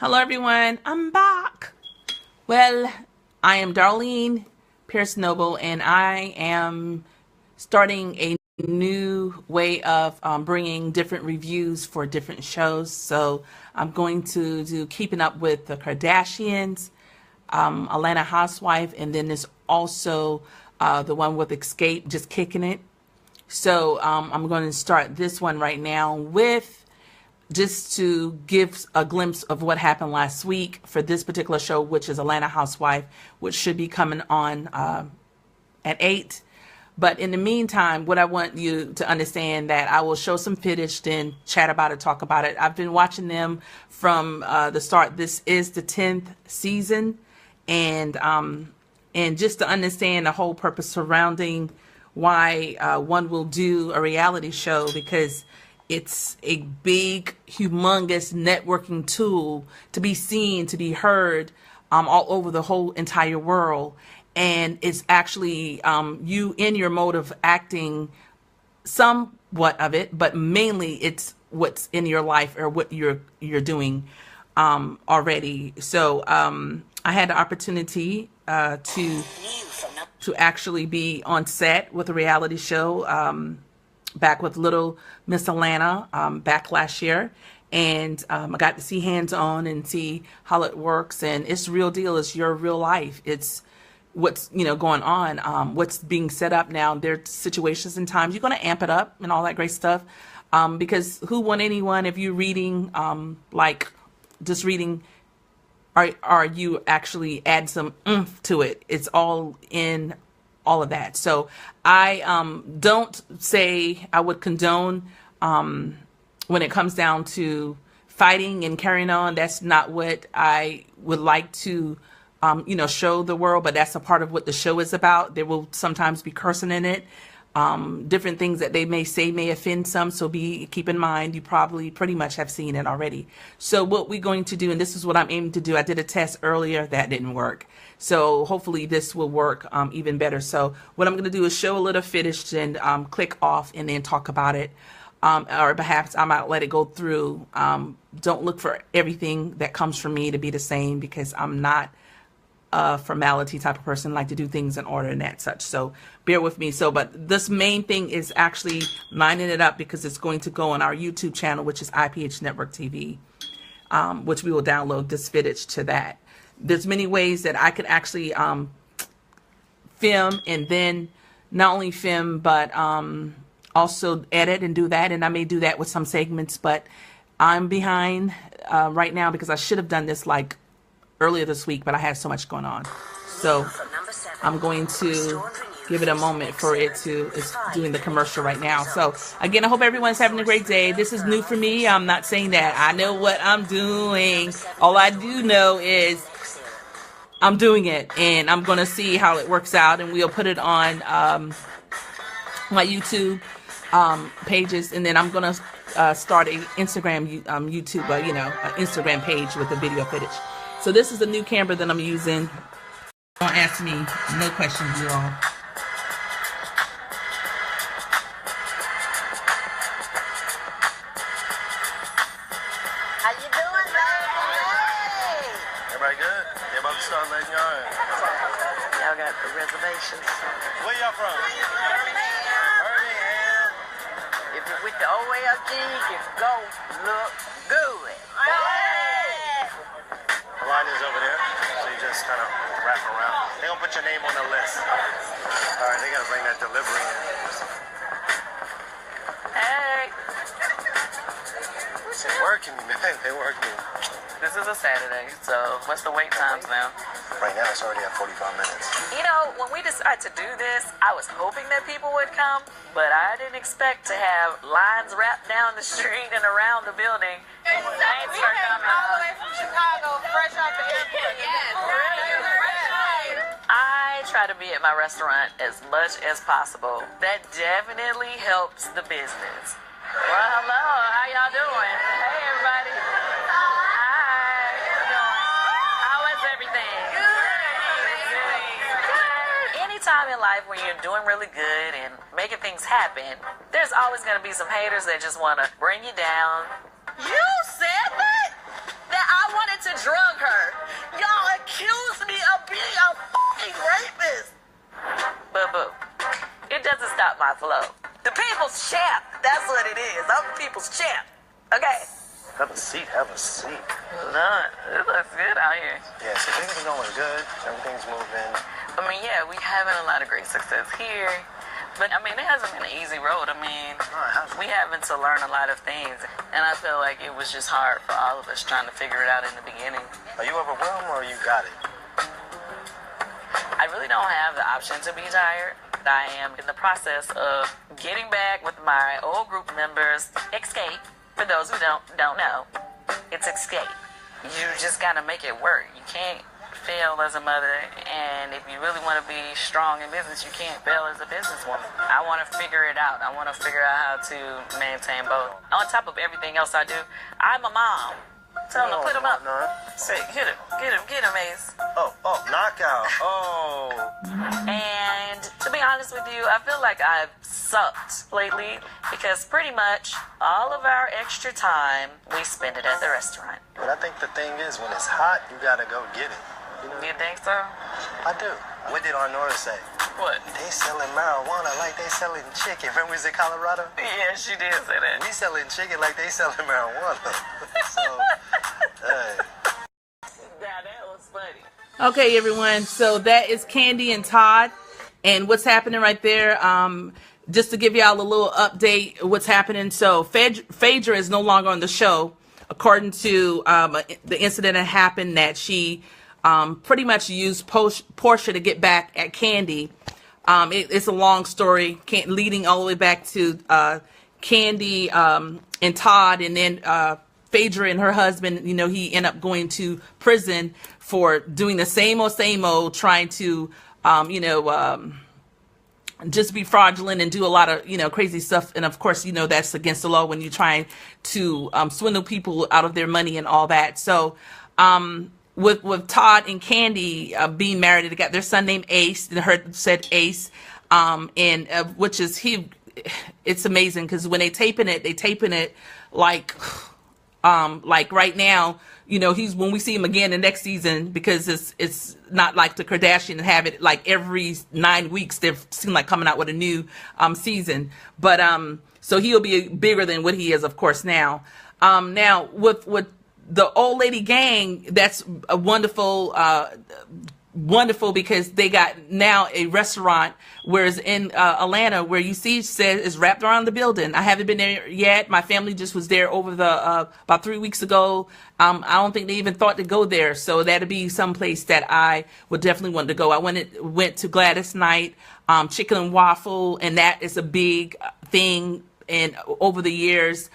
Hello everyone, I'm back. Well, I am Darlene Pierce Noble and I am starting a new way of bringing different reviews for different shows. So I'm going to do Keeping Up with the Kardashians, Atlanta Housewife, and then there's also the one with Escape, just kicking it. So I'm going to start this one right now with just to give a glimpse of what happened last week for this particular show, which is Atlanta Housewife, which should be coming on at 8. But in the meantime, what I want you to understand that I will show some footage, then chat about it, talk about it. I've been watching them from the start. This is the 10th season, and just to understand the whole purpose surrounding why one will do a reality show, because it's a big, humongous networking tool to be seen, to be heard all over the whole entire world. And it's actually you in your mode of acting, somewhat of it, but mainly it's what's in your life or what you're doing already. So I had the opportunity to actually be on set with a reality show. Back with Little Miss Atlanta back last year, and I got to see hands-on and see how it works, and it's real deal. It's your real life. It's what's going on, what's being set up now. There's situations and times you're going to amp it up and all that great stuff, because who want anyone if you're reading like just reading, are you actually add some oomph to it? It's all in all of that. So I don't say I would condone when it comes down to fighting and carrying on. That's not what I would like to show the world, but that's a part of what the show is about. There will sometimes be cursing in it. Different things that they may say may offend some, so keep in mind you probably pretty much have seen it already. So what we're going to do, and this is what I'm aiming to do, I did a test earlier that didn't work, so hopefully this will work even better. So what I'm going to do is show a little footage and click off and then talk about it, or perhaps I might let it go through. Don't look for everything that comes from me to be the same, because I'm not a formality type of person, like to do things in order and that such. So bear with me. So, but this main thing is actually lining it up because it's going to go on our YouTube channel, which is IPH Network TV, which we will download this footage to that. There's many ways that I could actually film, and then not only film, but also edit and do that. And I may do that with some segments, but I'm behind right now because I should have done this like earlier this week, but I had so much going on. So I'm going to give it a moment for it to, it's doing the commercial right now. So again, I hope everyone's having a great day. This is new for me. I'm not saying that I know what I'm doing. All I do know is I'm doing it, and I'm going to see how it works out, and we'll put it on my YouTube pages, and then I'm going to start an Instagram, YouTube, an Instagram page with the video footage. So this is a new camera that I'm using. Don't ask me no questions, you all. How you doing, baby? Everybody good? They about to start letting y'all in. Y'all got the reservations. Where y'all from? Birmingham. If you're with the OLG, you go look good. The line is over there, so you just kind of wrap around. They gonna put your name on the list. All right, they gotta bring that delivery in. Hey. They're working, man. They're working. This is a Saturday, so what's the wait times now? Right now, it's already at 45 minutes. You know, when we decided to do this, I was hoping that people would come, but I didn't expect to have lines wrapped down the street and around the building. All the way from Chicago, fresh off the airport. Yes. I try to be at my restaurant as much as possible. That definitely helps the business. Well, hello. How y'all doing? Hey, everybody. Hi. How you doing? How is everything? Good. Anytime in life when you're doing really good and making things happen, there's always going to be some haters that just want to bring you down. You said that? That I wanted to my flow. The people's champ. That's what it is. I'm the people's champ. Okay. Have a seat, have a seat. Look, it looks good out here. Yeah, so things are going good. Everything's moving. I mean, yeah, we having a lot of great success here. But, I mean, it hasn't been an easy road. I mean, we having to learn a lot of things. And I feel like it was just hard for all of us trying to figure it out in the beginning. Are you overwhelmed or you got it? I really don't have the option to be tired. I am in the process of getting back with my old group members, Escape. For those who don't know, it's Escape. You just got to make it work. You can't fail as a mother, and if you really want to be strong in business, you can't fail as a businesswoman. I want to figure it out. I want to figure out how to maintain both. On top of everything else I do, I'm a mom. Tell him to put him up. No. Say, get him, Ace. Oh, knockout. Oh. And to be honest with you, I feel like I've sucked lately because pretty much all of our extra time, we spend it at the restaurant. But I think the thing is, when it's hot, you gotta go get it. You think so? I do. What did our Nora say? What? They selling marijuana like they selling chicken. Remember we was in Colorado? Yeah, she did say that. We selling chicken like they selling marijuana. So, hey. Now that was funny. Okay, everyone. So that is Candy and Todd, and what's happening right there. Just to give y'all a little update, what's happening. So Phaedra is no longer on the show, according to the incident that happened that she pretty much used Porsha to get back at Candy. It's a long story, leading all the way back to Candy and Todd, and then Phaedra and her husband. You know, he ended up going to prison for doing the same old, trying to, just be fraudulent and do a lot of, crazy stuff. And of course, that's against the law when you're trying to swindle people out of their money and all that. So, with Todd and Candy being married, they got their son named Ace, and her said Ace, and which is it's amazing because when they taping it like right now, when we see him again the next season, because it's not like the Kardashians have it like every 9 weeks they seem like coming out with a new season, but so he'll be bigger than what he is, of course, now. Now with the old lady gang, that's a wonderful because they got now a restaurant, whereas in Atlanta, where you see says is wrapped around the building. I haven't been there yet. My family just was there over the about 3 weeks ago. I don't think they even thought to go there, so that'd be some place that I would definitely want to go. I went to Gladys Night, chicken and waffle, and that is a big thing. And over the years,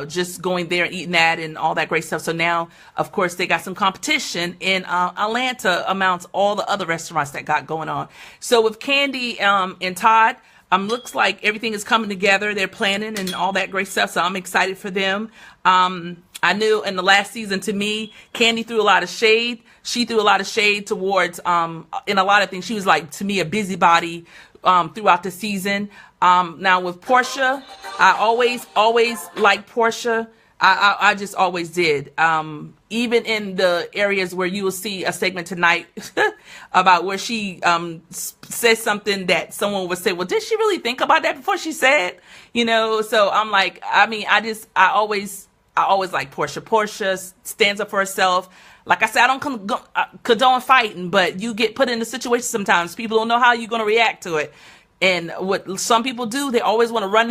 just going there and eating that and all that great stuff. So now, of course, they got some competition in Atlanta amongst all the other restaurants that got going on. So with Candy and Todd, looks like everything is coming together. They're planning and all that great stuff. So I'm excited for them. I knew in the last season, to me, Candy threw a lot of shade. She threw a lot of shade towards in a lot of things. She was like, to me, a busybody throughout the season. Now with Porsha, I always liked Porsha. I just always did. Even in the areas where you will see a segment tonight about where she says something that someone would say, well, did she really think about that before she said? So I'm like, I always like Porsha. Porsha stands up for herself. Like I said, I don't condone fighting, but you get put in a situation sometimes. People don't know how you're going to react to it. And what some people do, they always want to run